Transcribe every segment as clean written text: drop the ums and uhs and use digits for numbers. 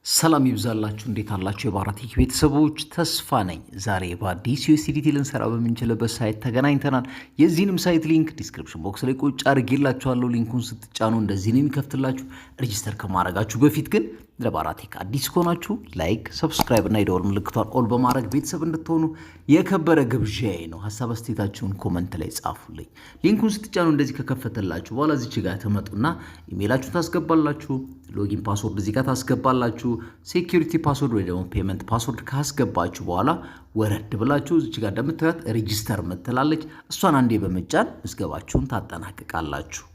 ሰላም ይብዛላችሁ እንዴት አላችሁ የባራቴክ ቤተሰቦች ተስፋ ነኝ። ዛሬ በአዲስ ዩኤስዲቲ ልንሰራ በምንችልበት ሳይት ተገናኝተናል። የዚህንም ሳይት ሊንክ ዲስክሪፕሽን ቦክስ ላይ ቁጭ አድርጌላችኋለሁ። ሊንኩን ስትጫኑ እንደዚህ ነው የሚከፍትላችሁ። ሬጂስተር ከማድረጋችሁ በፊት ግን ለባራቴክ አዲስ ከሆናችሁ ላይክ፣ ሰብስክራይብ እና የደወል ምልክቷን ኦል በማድረግ ቤተሰብ እንድትሆኑ የከበረ ግብዣዬ ነው። ሐሳብ አስተያየታችሁን ኮመንት ላይ ጻፉልኝ። ሊንኩን ስትጫኑ እንደዚህ ከከፈተላችሁ በኋላ እዚች ጋር ተመጡና ኢሜይላችሁን ታስገባላችሁ። ሎጊን ፓስወርድ እዚህ ጋር ታስገባላችሁ። ሴኩሪቲ ፓስወርድ ወይ ደግሞ ፔመንት ፓስወርድ ካስገባችሁ በኋላ ወረድ ብላችሁ እዚች ጋር እንደምታዩት ሬጂስተር ምትላለች። እሷን አንዴ በመጫን ምዝገባችሁን ታጠናቅቃላችሁ።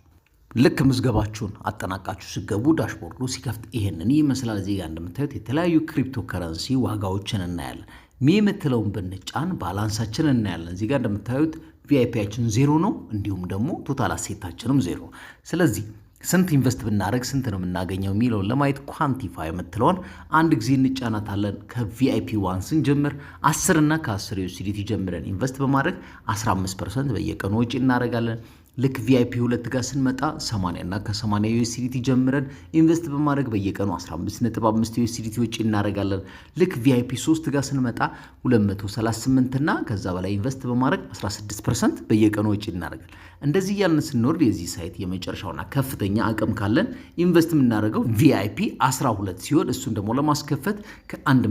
ልክ ምዝገባችሁን አጠናቃችሁ ሲገቡ ዳሽቦርዱ ሲከፍት ይሄንን ይመስላል። እዚህ ጋር እንደምታዩት የተለያዩ ክሪፕቶ ከረንሲ ዋጋዎችን እናያለን። የምትለውን ብንጫን ባላንሳችን እናያለን። እዚህ ጋር እንደምታዩት ቪአይፒያችን 0 ነው፣ እንዲሁም ደግሞ ቶታል አሴታችንም 0። ስለዚህ ስንት ኢንቨስት ብናደርግ ስንት ነው የምናገኘው የሚለውን ለማየት ኳንቲፋይ የምትለውን አንድ ጊዜ እንጫናታለን። ከቪአይፒ 1 ስንጀምር 10 እና ከ10 ዩኤስዲቲ ጀምረን ኢንቨስት በማድረግ 15% በየቀኑ ወጪ እናደርጋለን። ልክ ቪአይፒ 2 ጋር ስንመጣ 80 እና ከ80 ዩኤስዲቲ ጀምረን ኢንቨስት በማድረግ በየቀኑ 15.5 ዩኤስዲቲ ወጪ እናደርጋለን። ልክ ቪአይፒ 3 ጋር ስንመጣ 238 እና ከዛ በላይ ኢንቨስት በማድረግ 16% በየቀኑ ወጪ እናደርጋለን። እንደዚህ ያልን ስንወርድ የዚህ ሳይት የመጨረሻውና ከፍተኛ አቅም ካለን ኢንቨስት የምናደርገው ቪአይፒ 12 ሲሆን እሱን ደግሞ ለማስከፈት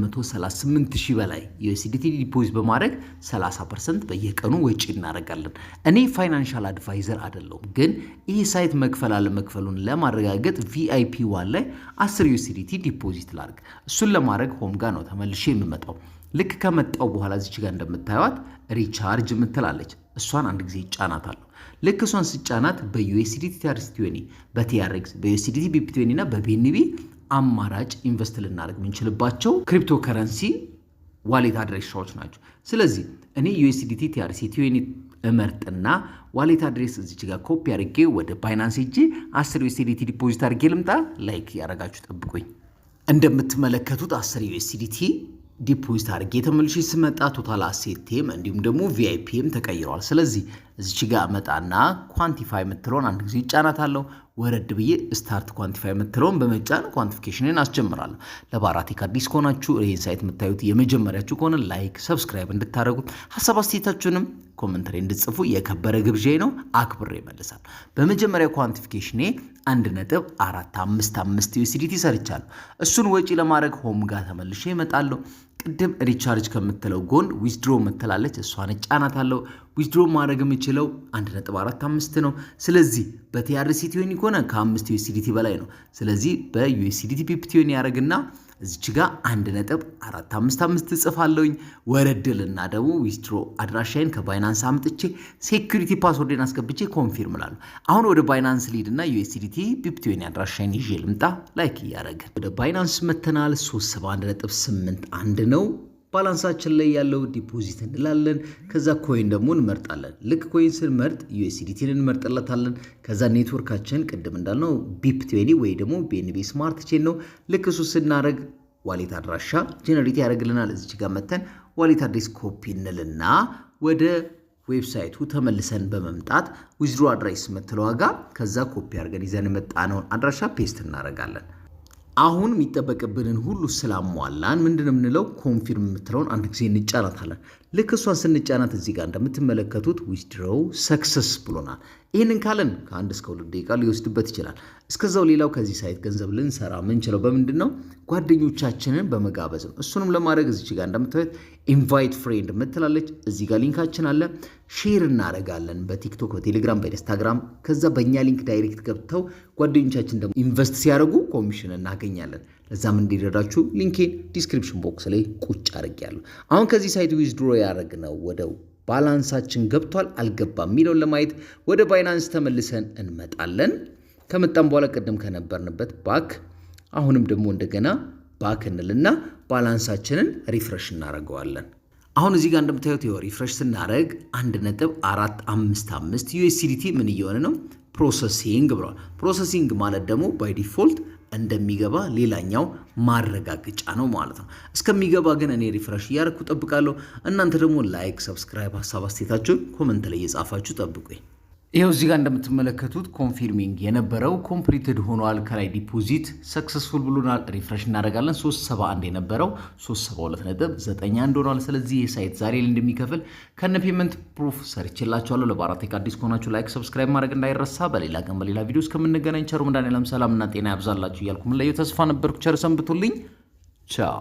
ከ138000 በላይ ዩኤስዲቲ ዲፖዚት በማድረግ 30% በየቀኑ ወጪ እናደርጋለን። እኔ ፋይናንሻል አድቫይዘር አይደለም፣ ግን ይህ ሳይት መክፈል አለመክፈሉን ለማረጋገጥ ቪአይፒ 1 ላይ 10 ዩኤስዲቲ ዲፖዚት ላድርግ። እሱን ለማድረግ ሆም ጋር ነው ተመልሼ የምመጣው። ልክ ከመጣው በኋላ እዚች ጋር እንደምታዩት ሪቻርጅ ምትላለች። እሷን አንድ ጊዜ ይጫናታለሁ። ልክ እሷን ስጫናት በዩኤስዲቲ TRC20 በቲአርኤክስ በዩኤስዲቲ BP20 እና በቢኤንቢ አማራጭ ኢንቨስት ልናደርግ የምንችልባቸው ክሪፕቶ ከረንሲ ዋሌት አድሬሻዎች ናቸው። ስለዚህ እኔ ዩኤስዲቲ TRC20 እመርጥና ዋሌት አድሬስ እዚች ጋር ኮፒ አድርጌ ወደ ባይናንስ ሄጄ 10 ዩኤስዲቲ ዲፖዚት አድርጌ ልምጣ። ላይክ ያደረጋችሁ ጠብቁኝ። እንደምትመለከቱት 10 ዩኤስዲቲ ዲፖዚት አድርጌ ተመልሼ ስመጣ ቶታል አሴቴም እንዲሁም ደግሞ ቪአይፒም ተቀይሯል። ስለዚህ እዚች ጋር መጣና ኳንቲፋይ የምትለውን አንድ ጊዜ ይጫናታለሁ። ወረድ ብዬ ስታርት ኳንቲፋይ የምትለውን በመጫን ኳንቲፊኬሽንን አስጀምራለሁ። ለባራቴክ አዲስ ከሆናችሁ ይህን ሳይት የምታዩት የመጀመሪያችሁ ከሆነ ላይክ፣ ሰብስክራይብ እንድታደርጉት ሐሳብ አስተያየታችሁንም ኮመንት ላይ እንድትጽፉ የከበረ ግብዣዬ ነው። አክብሬ እመልሳለሁ። በመጀመሪያ ኳንቲፊኬሽኔ 1.455 ዩኤስዲቲ ሰርቻለሁ። እሱን ወጪ ለማድረግ ሆም ጋር ተመልሼ እመጣለሁ። ቅድም ሪቻርጅ ከምትለው ጎን ዊዝድሮ ምትላለች፣ እሷን ጫናታለሁ። ዊዝድሮ ማድረግ የምችለው 1.45 ነው። ስለዚህ በቲአርሲ20 ከሆነ ከ5 ዩኤስዲቲ በላይ ነው። ስለዚህ በዩኤስዲቲ BP20 ያደርግና እዚች ጋር 1.455 ጽፋለሁኝ። ወረድልና ደግሞ ዊዝድሮ አድራሻዬን ከባይናንስ አምጥቼ ሴኩሪቲ ፓስወርድን አስገብቼ ኮንፊርም ላለሁ። አሁን ወደ ባይናንስ ሊድና ዩኤስዲቲ BP20 አድራሻዬን ይዤ ልምጣ። ላይክ እያደረግን ወደ ባይናንስ መተናል። 371.81 ነው ባላንሳችን ላይ ያለው። ዲፖዚት እንላለን። ከዛ ኮይን ደግሞ እንመርጣለን። ልክ ኮይን ስንመርጥ ዩኤስዲቲን እንመርጥለታለን። ከዛ ኔትወርካችን ቅድም እንዳልነው BP20 ወይ ደግሞ BNB ስማርት ቼን ነው። ልክ እሱ ስናደርግ ዋሌት አድራሻ ጄነሬት ያደርግልናል። እዚች ጋር መተን ዋሌት አድሬስ ኮፒ እንልና ወደ ዌብሳይቱ ተመልሰን በመምጣት ዊዝድሮ አድሬስ ምትለው ጋር ከዛ ኮፒ አድርገን ይዘን የመጣነውን አድራሻ ፔስት እናደርጋለን። አሁን የሚጠበቅብንን ሁሉ ስላሟላን ምንድነው የምንለው? ኮንፊርም የምትለውን አንድ ጊዜ እንጫናታለን። ልክ እሷን ስንጫናት እዚህ ጋር እንደምትመለከቱት ዊዝድሮው ሰክሰስ ብሎናል። ይህንን ካለን ከ1 እስከ 2 ደቂቃ ሊወስድበት ይችላል። እስከዛው ሌላው ከዚህ ሳይት ገንዘብ ልንሰራ ምንችለው በምንድን ነው? ጓደኞቻችንን በመጋበዝ ነው። እሱንም ለማድረግ እዚች ጋር እንደምታዩት ኢንቫይት ፍሬንድ ምትላለች። እዚህ ጋር ሊንካችን አለ። ሼር እናደርጋለን በቲክቶክ፣ በቴሌግራም፣ በኢንስታግራም። ከዛ በእኛ ሊንክ ዳይሬክት ገብተው ጓደኞቻችን ደግሞ ኢንቨስት ሲያደርጉ ኮሚሽን እናገኛለን። ለዛም እንዲረዳችሁ ሊንኬን ዲስክሪፕሽን ቦክስ ላይ ቁጭ አድርጌያለሁ። አሁን ከዚህ ሳይት ዊዝድሮ ያደረግነው ወደ ባላንሳችን ገብቷል አልገባም የሚለውን ለማየት ወደ ባይናንስ ተመልሰን እንመጣለን። ከመጣም በኋላ ቅድም ከነበርንበት ባክ አሁንም ደግሞ እንደገና ባክ እንልና ባላንሳችንን ሪፍሬሽ እናደርገዋለን። አሁን እዚህ ጋር እንደምታዩት ሪፍሬሽ ስናደርግ 1.455 ዩኤስዲቲ ምን እየሆነ ነው? ፕሮሰሲንግ ብሏል። ፕሮሰሲንግ ማለት ደግሞ ባይ ዲፎልት እንደሚገባ ሌላኛው ማረጋገጫ ነው ማለት ነው። እስከሚገባ ግን እኔ ሪፍሬሽ እያደረኩ ጠብቃለሁ። እናንተ ደግሞ ላይክ፣ ሰብስክራይብ፣ ሐሳብ አስተያየታችሁን ኮመንት ላይ እየጻፋችሁ ጠብቁኝ። ይኸው እዚህ ጋር እንደምትመለከቱት ኮንፊርሚንግ የነበረው ኮምፕሊትድ ሆኗል። ከላይ ዲፖዚት ሰክሰስፉል ብሎናል። ሪፍሬሽ እናደርጋለን። 371 የነበረው 372.91 ሆኗል። ስለዚህ ይህ ሳይት ዛሬ ላይ እንደሚከፍል ከነ ፔመንት ፕሩፍ ሰርቼላችኋለሁ። ለባራቴክ አዲስ ከሆናችሁ ላይክ፣ ሰብስክራይብ ማድረግ እንዳይረሳ። በሌላ ቀን በሌላ ቪዲዮ እስከምንገናኝ ቸሩ መድኃኔዓለም ሰላምና ጤና ያብዛላችሁ እያልኩ ምን ለየው ተስፋ ነበርኩ። ቸር ሰንብቱልኝ። ቻው